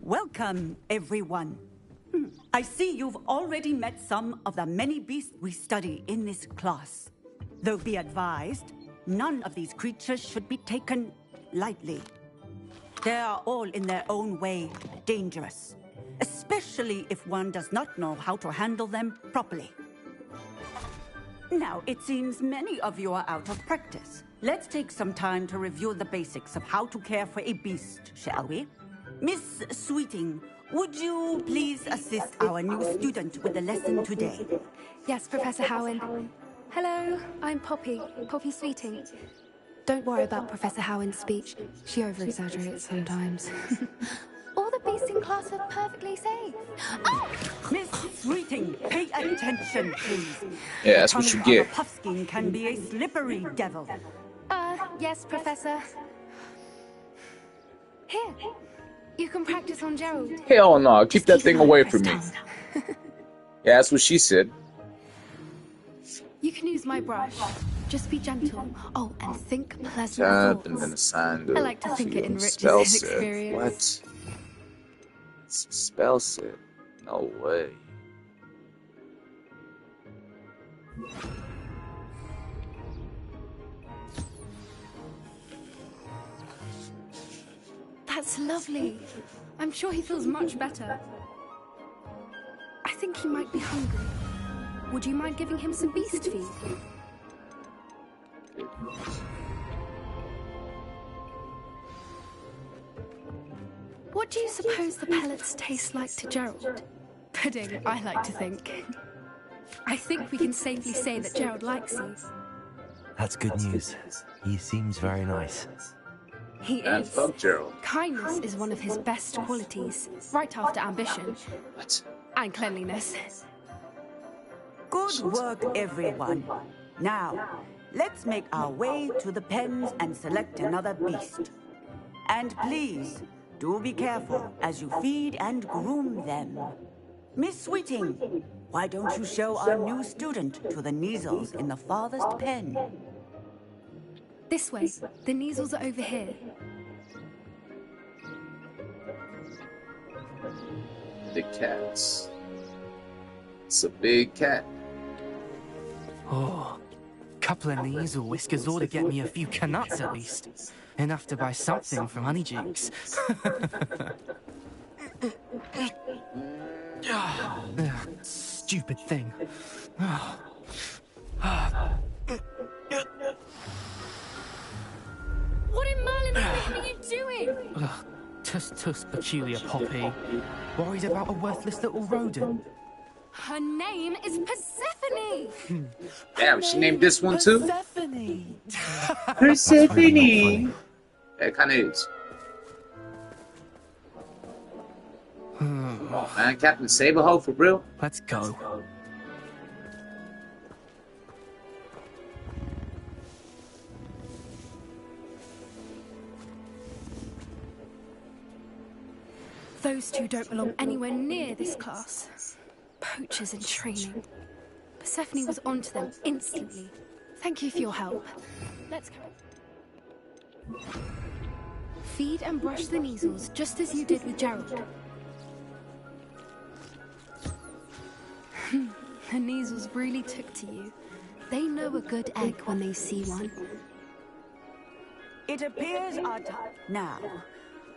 Welcome, everyone. I see you've already met some of the many beasts we study in this class. Though be advised, none of these creatures should be taken lightly. They are all in their own way dangerous, especially if one does not know how to handle them properly. Now, it seems many of you are out of practice. Let's take some time to review the basics of how to care for a beast, shall we? Miss Sweeting, would you please assist our new student with the lesson today? Yes, Professor Howen. Hello, I'm Poppy Sweeting. Don't worry about Professor Howen's speech. She over-exaggerates sometimes. All the beasts in class are perfectly safe. Oh! Miss Sweeting, pay attention, please. Yeah, that's what you get. The puffskein can be a slippery devil. Yes, Professor. Here, you can practice on Gerald. Hell no, keep that thing away from me. Yeah, that's what she said. You can use my brush. Just be gentle. Oh, and think pleasant thoughts. I like to think it enriches his experience. What? Spell set? No way. That's lovely. I'm sure he feels much better. I think he might be hungry. Would you mind giving him some beast feed? What do you suppose the pellets taste like to Gerald? Pudding, I like to think. I think we can safely say that Gerald likes these. That's good news. He seems very nice. He And is. fuck Gerald. Kindness is one of his best qualities, right after ambition. What? And cleanliness. Good work, everyone. Now, let's make our way to the pens and select another beast. And please, do be careful as you feed and groom them. Miss Sweeting, why don't you show our new student to the Kneazles in the farthest pen? This way. The Kneazles are over here. The cats. It's a big cat. Oh, couple of Kneazle whiskers ought to get me a few canuts at least. Enough to buy something from Honeydukes. Stupid thing. What in Merlin's name are you doing? Tuss, peculiar Poppy. Worried about a worthless little rodent. Her name is Persephone! Damn, she named this one too? Persephone! Persephone! Yeah, it kinda is. Come on, man. Captain Saberho, for real? Let's go. Those two don't belong anywhere near this class. Poachers in training. Persephone was onto them instantly. Thank you for your help. Let's go. Feed and brush the Kneazles just as you did with Gerald. The Kneazles really took to you. They know a good egg when they see one. It appears our time. Now,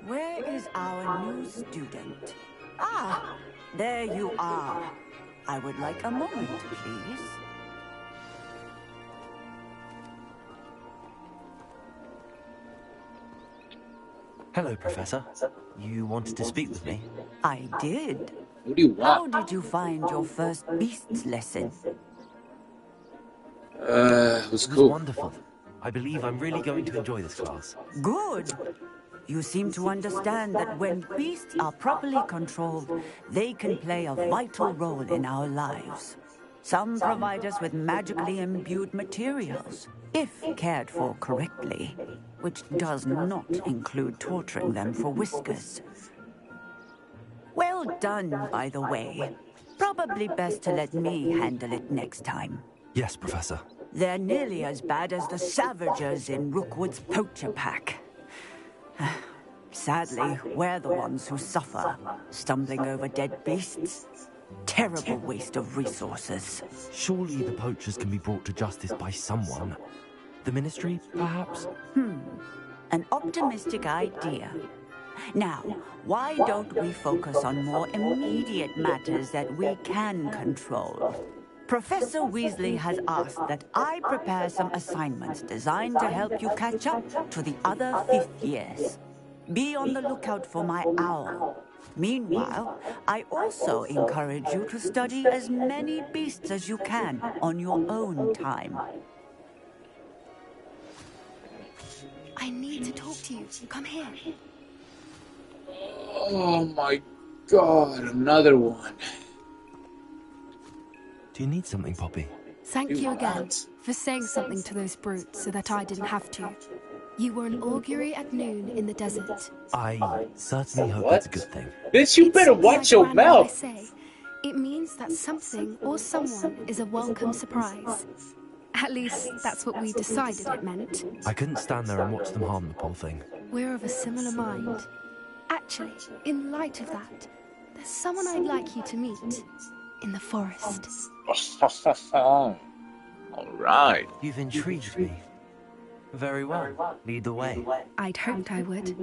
where is our new student? Ah, there you are. I would like a moment, please. Hello, Professor. You wanted to speak with me? I did. What do you How want? did you find your first beasts lesson? It was It was cool. wonderful. I believe I'm really going to enjoy this class. Good. You seem to understand that when beasts are properly controlled, they can play a vital role in our lives. Some provide us with magically imbued materials, if cared for correctly, which does not include torturing them for whiskers. Well done, by the way. Probably best to let me handle it next time. Yes, Professor. They're nearly as bad as the Savagers in Rookwood's poacher pack. Sadly, we're the ones who suffer, stumbling over dead beasts. Terrible waste of resources. Surely the poachers can be brought to justice by someone. The Ministry, perhaps? An optimistic idea. Now, why don't we focus on more immediate matters that we can control? Professor Weasley has asked that I prepare some assignments designed to help you catch up to the other fifth years. Be on the lookout for my owl. Meanwhile, I also encourage you to study as many beasts as you can on your own time. I need to talk to you. Come here. Oh my god, another one. Do you need something, Poppy? Thank you again for saying something to those brutes so that I didn't have to. You were an augury at noon in the desert. I certainly hope What? it's a good thing. Bitch, you better It's watch like your Grandma always mouth. say, it means that something or someone is a welcome surprise. At least, that's what we decided it meant. I couldn't stand there and watch them harm the poor thing. We're of a similar mind. Actually, in light of that, there's someone I'd like you to meet in the forest. Alright. You've intrigued me. Very well. Lead the way. I'd hoped I would.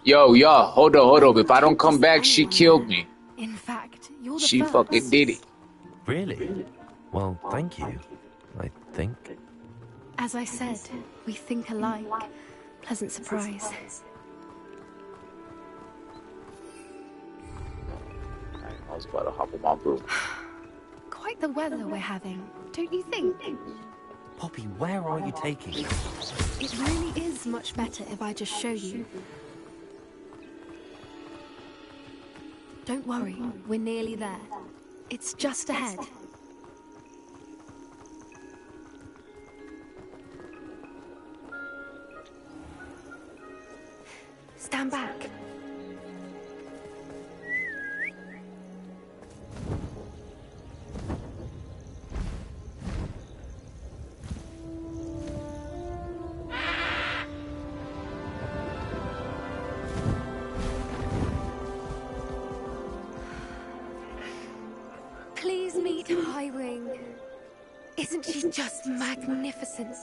Yo, hold up. If I don't come back, she killed me. In fact, you're the She first. fucking did it. Really? Well, thank you, I think. As I said, we think alike. Pleasant surprise. I was about to hop on my broom. Quite the weather we're having, don't you think? Poppy, where are you taking me? It really is much better if I just show you. Don't worry, we're nearly there. It's just ahead. Stand back. Please meet Highwing. Isn't she just magnificent?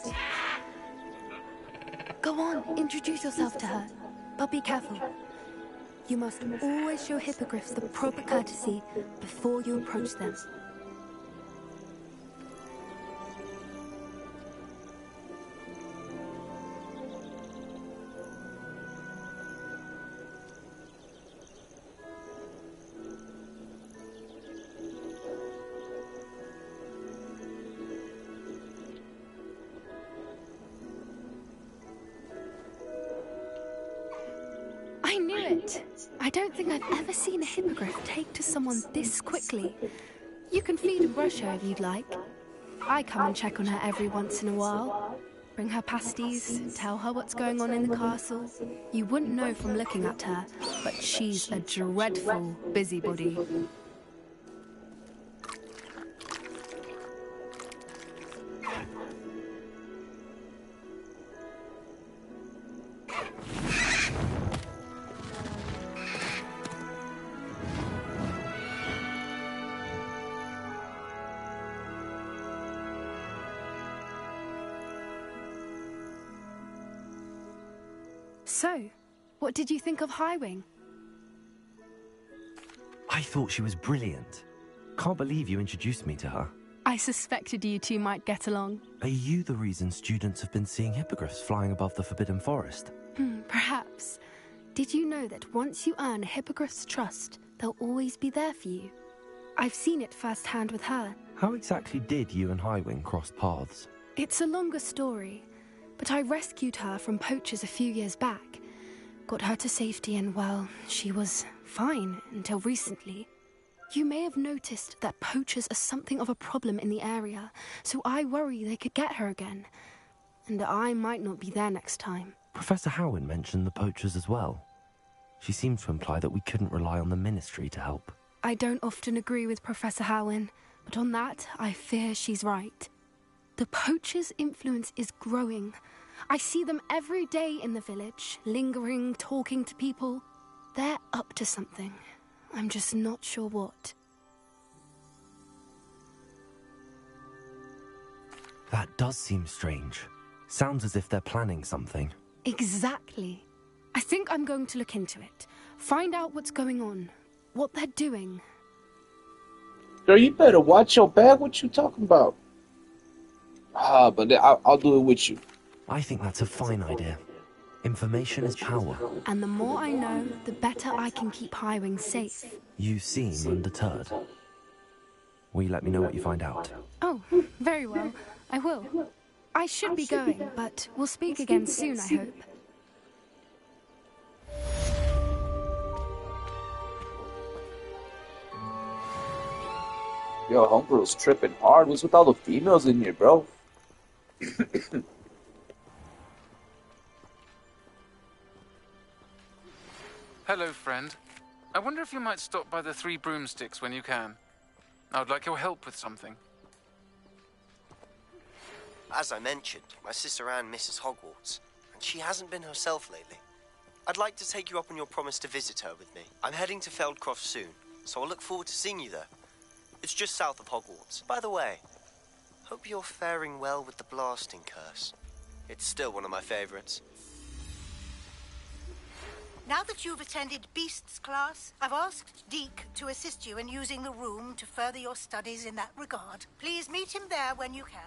Go on, introduce yourself to her. But be careful. You must always show hippogriffs the proper courtesy before you approach them. I knew it. I don't think I've ever seen a hippogriff take to someone this quickly. You can feed and brush her if you'd like. I come and check on her every once in a while. Bring her pasties, tell her what's going on in the castle. You wouldn't know from looking at her, but she's a dreadful busybody. So, what did you think of Highwing? I thought she was brilliant. Can't believe you introduced me to her. I suspected you two might get along. Are you the reason students have been seeing hippogriffs flying above the Forbidden Forest? Perhaps. Did you know that once you earn a hippogriff's trust, they'll always be there for you? I've seen it firsthand with her. How exactly did you and Highwing cross paths? It's a longer story, but I rescued her from poachers a few years back. Got her to safety and, well, she was fine until recently. You may have noticed that poachers are something of a problem in the area, so I worry they could get her again. And I might not be there next time. Professor Howin mentioned the poachers as well. She seemed to imply that we couldn't rely on the Ministry to help. I don't often agree with Professor Howin, but on that, I fear she's right. The poachers' influence is growing. I see them every day in the village, lingering, talking to people. They're up to something. I'm just not sure what. That does seem strange. Sounds as if they're planning something. Exactly. I think I'm going to look into it. Find out what's going on. What they're doing. Girl, you better watch your back. What you talking about? But I'll do it with you. I think that's a fine idea. Information is power. And the more I know, the better I can keep Highwing safe. You seem undeterred. Will you let me know what you find out? Oh, very well. I will. I should be going, but we'll speak again soon, I hope. Yo, homegirl's tripping hard. What's with all the females in here, bro? Hello, friend. I wonder if you might stop by the Three Broomsticks when you can. I would like your help with something. As I mentioned, my sister Anne misses Hogwarts, and she hasn't been herself lately. I'd like to take you up on your promise to visit her with me. I'm heading to Feldcroft soon, so I'll look forward to seeing you there. It's just south of Hogwarts. By the way, hope you're faring well with the blasting curse. It's still one of my favorites. Now that you've attended Beasts class, I've asked Deke to assist you in using the room to further your studies in that regard. Please meet him there when you can.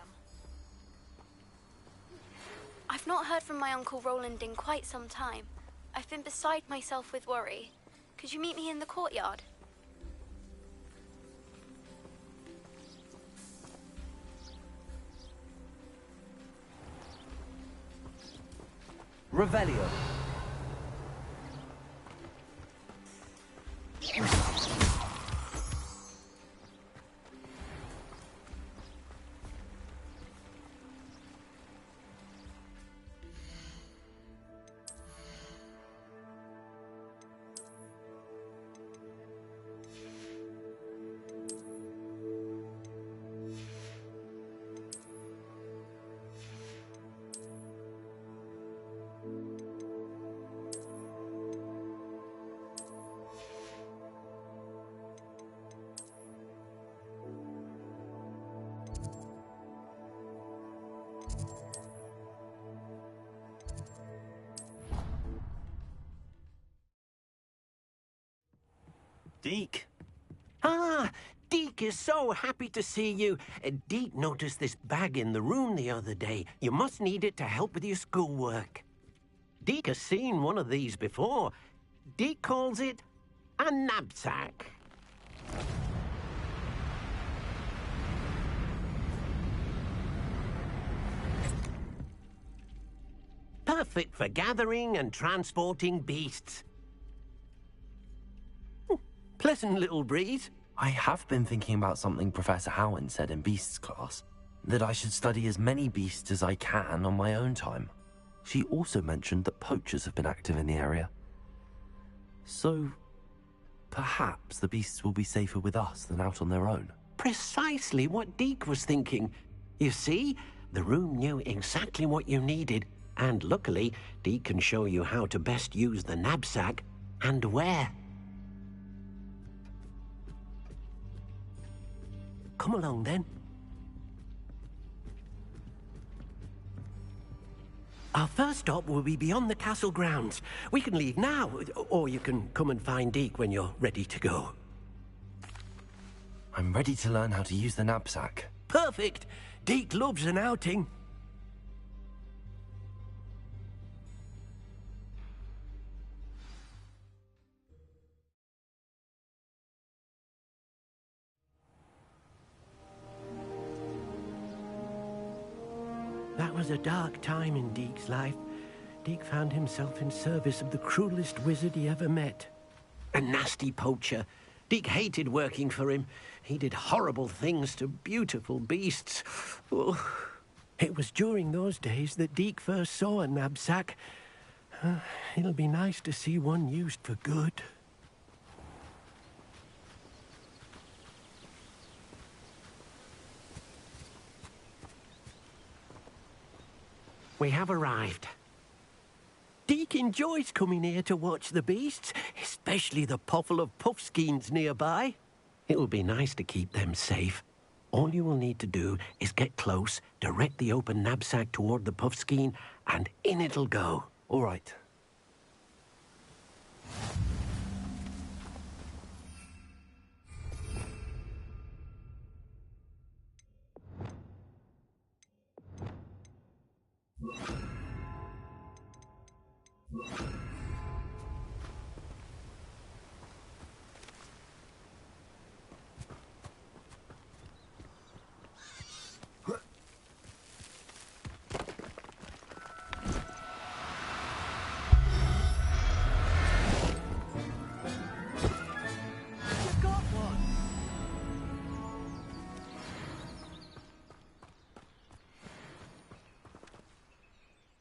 I've not heard from my Uncle Roland in quite some time. I've been beside myself with worry. Could you meet me in the courtyard? Revelio. Deke. Ah, Deke is so happy to see you. Deke noticed this bag in the room the other day. You must need it to help with your schoolwork. Deke has seen one of these before. Deke calls it a knapsack. Perfect for gathering and transporting beasts. Pleasant little breeze. I have been thinking about something Professor Howin said in Beasts class, that I should study as many beasts as I can on my own time. She also mentioned that poachers have been active in the area. So, perhaps the beasts will be safer with us than out on their own. Precisely what Deke was thinking. You see, the room knew exactly what you needed, and luckily, Deke can show you how to best use the knapsack and where. Come along, then. Our first stop will be beyond the castle grounds. We can leave now, or you can come and find Deke when you're ready to go. I'm ready to learn how to use the knapsack. Perfect! Deke loves an outing. That was a dark time in Deke's life. Deke found himself in service of the cruelest wizard he ever met. A nasty poacher. Deke hated working for him. He did horrible things to beautiful beasts. Oh. It was during those days that Deke first saw a knapsack. It'll be nice to see one used for good. We have arrived. Deke enjoys coming here to watch the beasts, especially the potful of puffskeins nearby. It will be nice to keep them safe. All you will need to do is get close, direct the open knapsack toward the puffskein, and in it'll go. All right.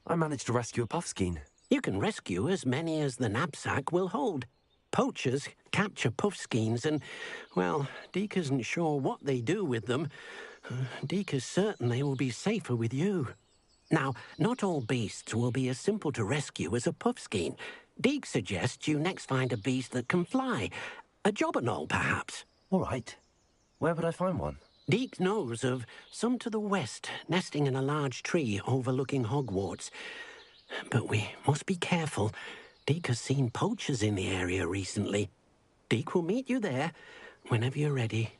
I managed to rescue a puffskein. You can rescue as many as the knapsack will hold. Poachers capture puffskeins and, well, Deke isn't sure what they do with them. Deke is certain they will be safer with you. Now, not all beasts will be as simple to rescue as a puffskein. Deke suggests you next find a beast that can fly. A jobberknoll, perhaps. All right. Where would I find one? Deke knows of some to the west, nesting in a large tree overlooking Hogwarts. But we must be careful. Deke has seen poachers in the area recently. Deke will meet you there whenever you're ready.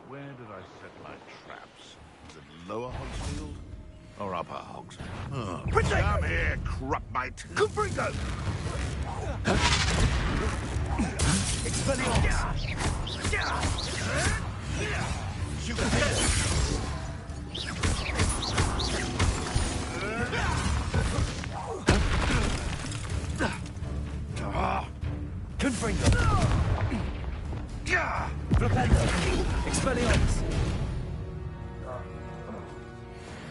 Where did I set my traps? Was it Lower Hogsfield or Upper Hogs? Oh, come here, Crupmite. Confringo! Shoot the Confringo! Flipendo! Expelliarmus!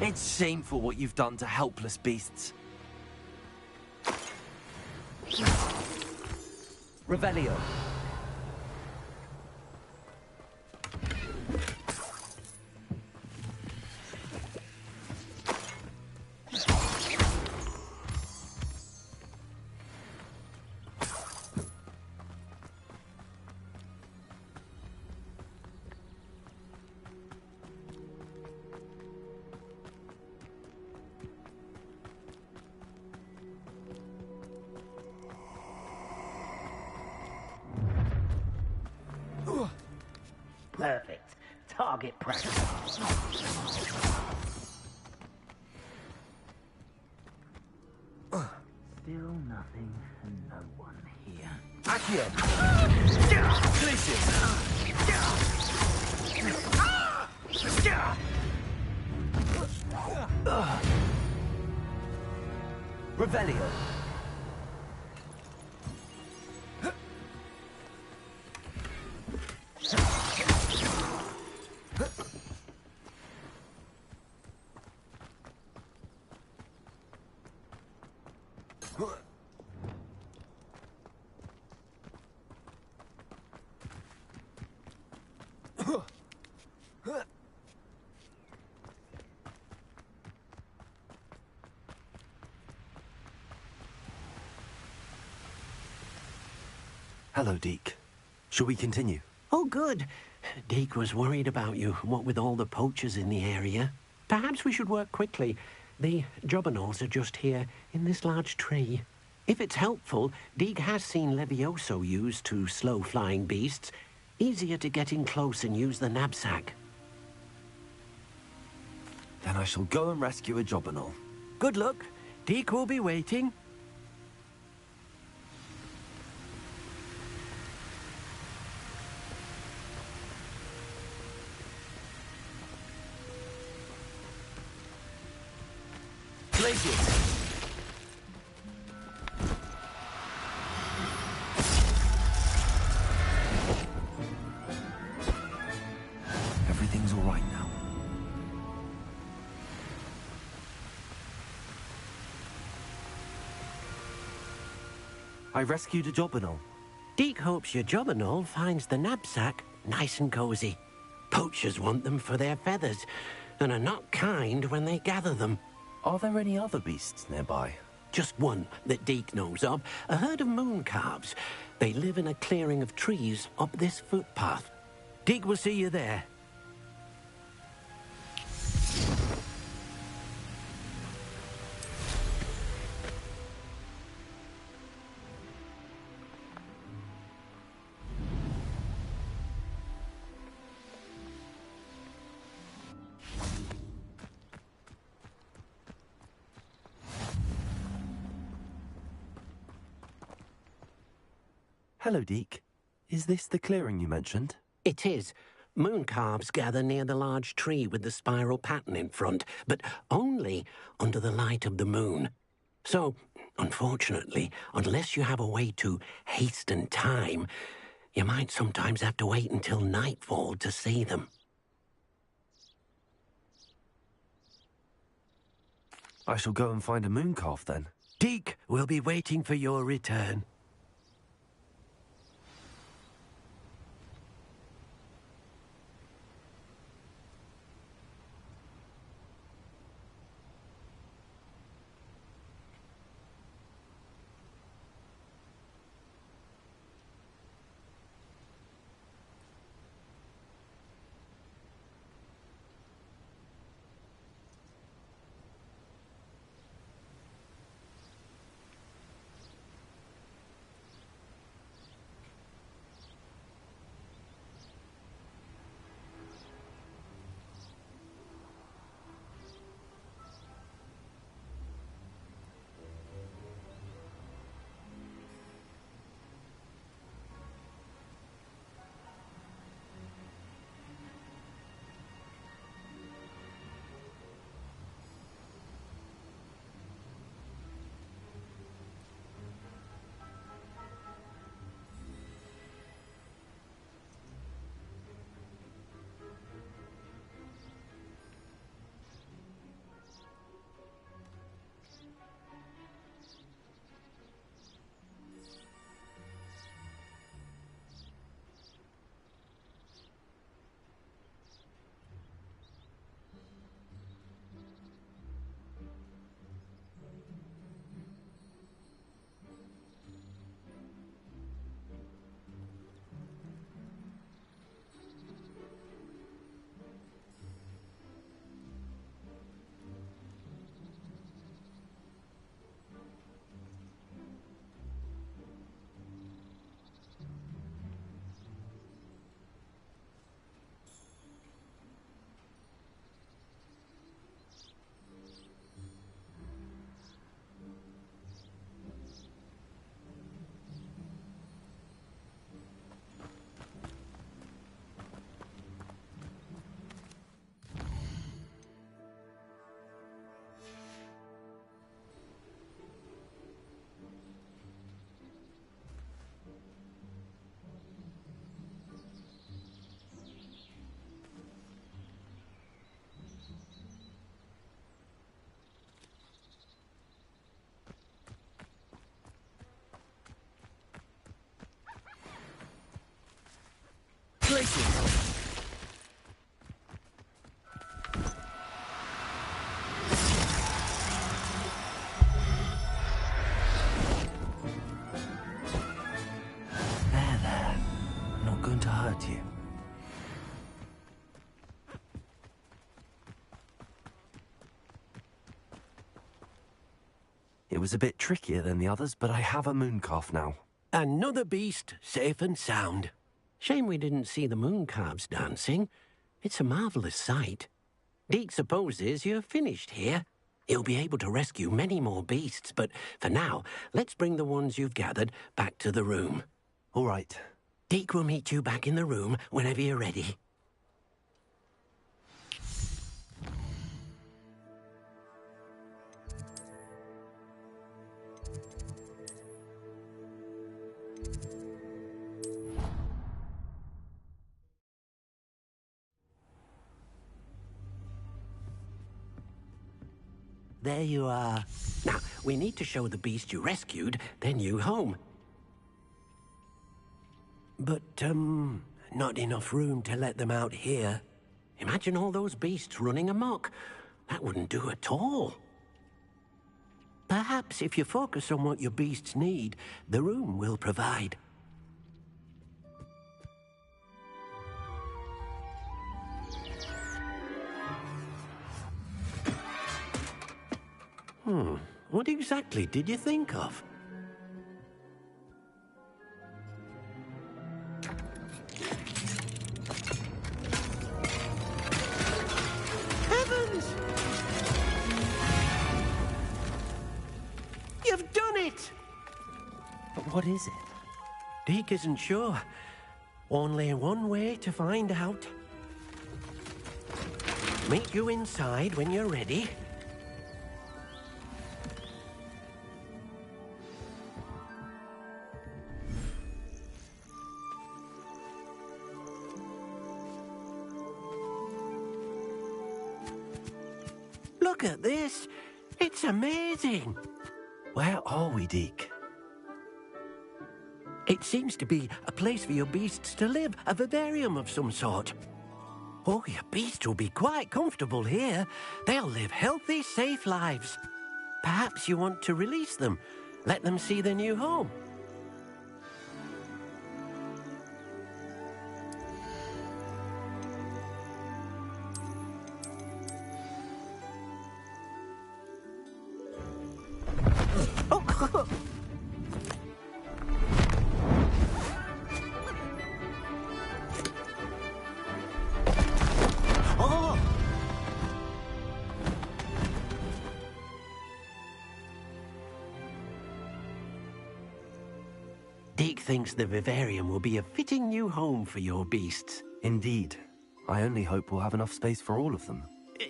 It's shameful what you've done to helpless beasts. Revelio. Perfect. Target practice. Still nothing and no one here. Accio! Glacius! Revelio! Hello, Deke. Shall we continue? Oh, good. Deke was worried about you, what with all the poachers in the area. Perhaps we should work quickly. The jobberknolls are just here, in this large tree. If it's helpful, Deeg has seen Levioso used to slow flying beasts. Easier to get in close and use the knapsack. Then I shall go and rescue a Jobberknoll. Good luck. Deeg will be waiting. Glaciers! Everything's all right now. I rescued a Jobberknoll. Deeg hopes your Jobberknoll finds the knapsack nice and cozy. Poachers want them for their feathers, and are not kind when they gather them. Are there any other beasts nearby? Just one that Deeg knows of, a herd of moon calves. They live in a clearing of trees up this footpath. Deeg will see you there. Hello, Deek. Is this the clearing you mentioned? It is. Moon calves gather near the large tree with the spiral pattern in front, but only under the light of the moon. So, unfortunately, unless you have a way to hasten time, you might sometimes have to wait until nightfall to see them. I shall go and find a moon calf then. Deek will be waiting for your return. There. I'm not going to hurt you. It was a bit trickier than the others, but I have a moon calf now. Another beast, safe and sound. Shame we didn't see the moon calves dancing. It's a marvellous sight. Deke supposes you're finished here. He'll be able to rescue many more beasts, but for now, let's bring the ones you've gathered back to the room. All right. Deke will meet you back in the room whenever you're ready. There you are. Now, we need to show the beast you rescued their new home. But, not enough room to let them out here. Imagine all those beasts running amok. That wouldn't do at all. Perhaps if you focus on what your beasts need, the room will provide. What exactly did you think of? Heavens! You've done it! But what is it? Deke isn't sure. Only one way to find out. Meet you inside when you're ready. Look at this. It's amazing. Where are we, Deke? It seems to be a place for your beasts to live, a vivarium of some sort. Oh, your beasts will be quite comfortable here. They'll live healthy, safe lives. Perhaps you want to release them, let them see their new home. Deke thinks the vivarium will be a fitting new home for your beasts. Indeed. I only hope we'll have enough space for all of them.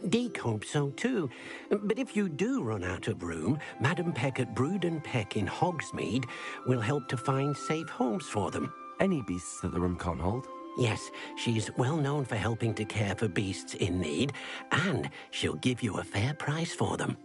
Deke hopes so too. But if you do run out of room, Madam Peck at Brood and Peck in Hogsmeade will help to find safe homes for them. Any beasts that the room can't hold? Yes, she's well known for helping to care for beasts in need, and she'll give you a fair price for them.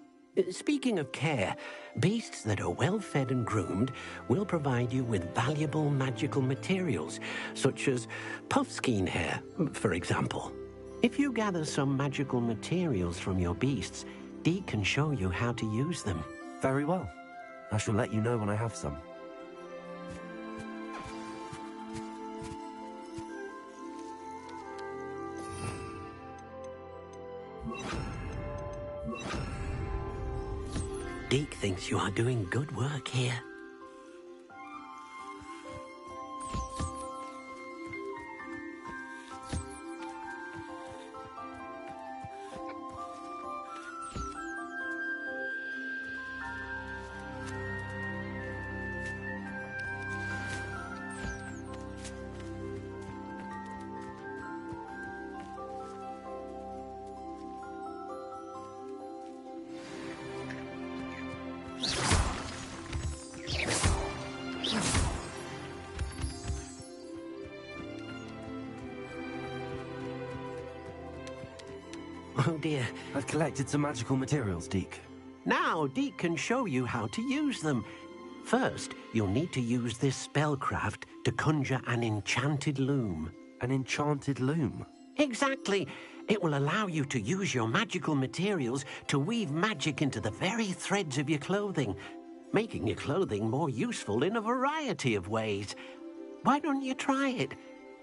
Speaking of care, beasts that are well fed and groomed will provide you with valuable magical materials, such as puffskein hair, for example. If you gather some magical materials from your beasts, Deke can show you how to use them. Very well. I shall let you know when I have some. Deke thinks you are doing good work here. Oh dear. I've collected some magical materials, Deke. Now Deke can show you how to use them. First, you'll need to use this spellcraft to conjure an enchanted loom. An enchanted loom? Exactly. It will allow you to use your magical materials to weave magic into the very threads of your clothing, making your clothing more useful in a variety of ways. Why don't you try it?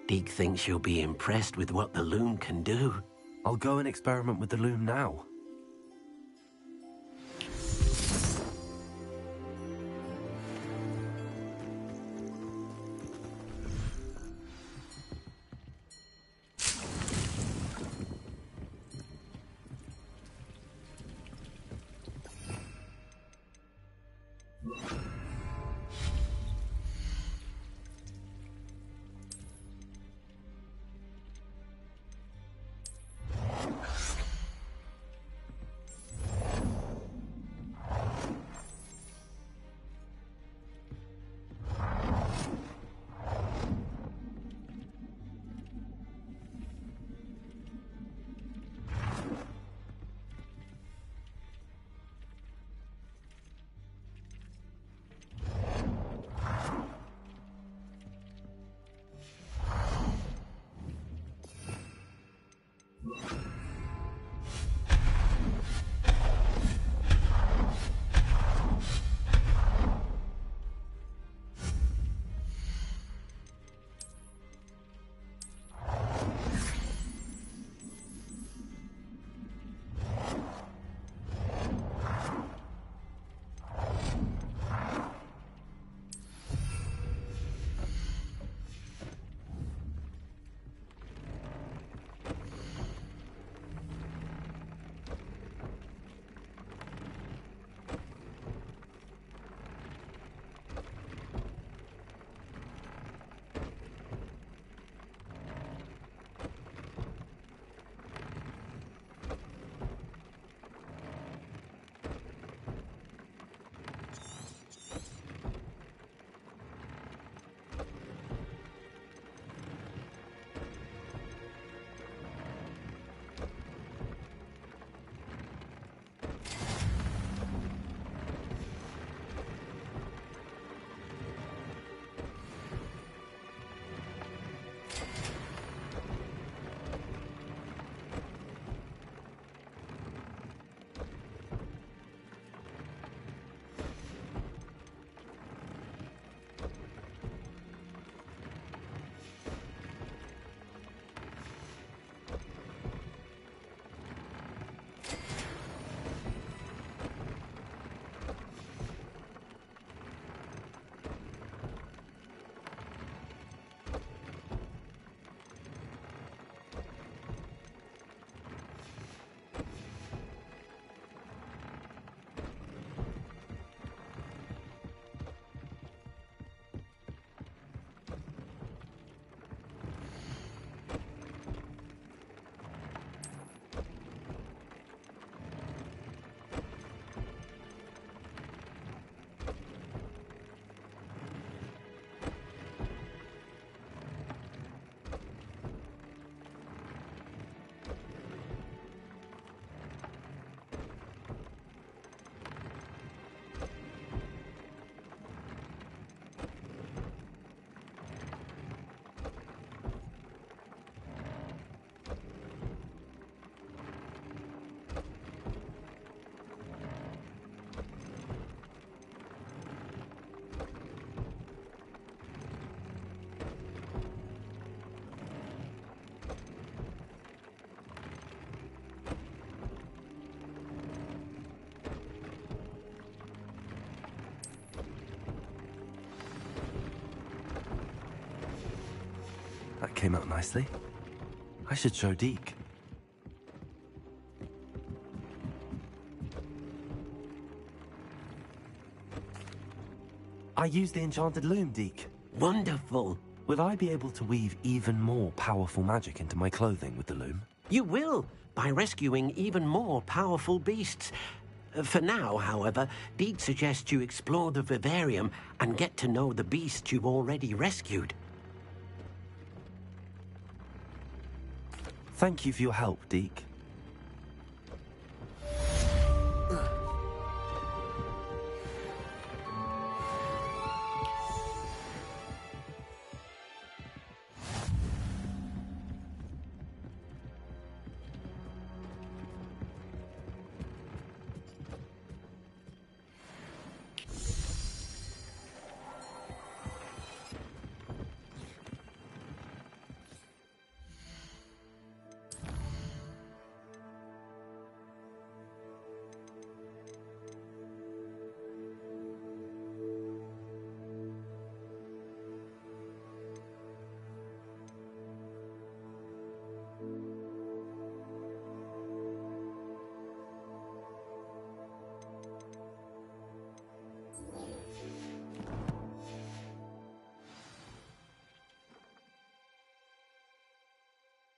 Deke thinks you'll be impressed with what the loom can do. I'll go and experiment with the loom now. came out nicely. I should show Deke. I used the enchanted loom, Deke. Wonderful. Will I be able to weave even more powerful magic into my clothing with the loom? You will, by rescuing even more powerful beasts. For now, however, Deke suggests you explore the vivarium and get to know the beasts you've already rescued. Thank you for your help, Deke.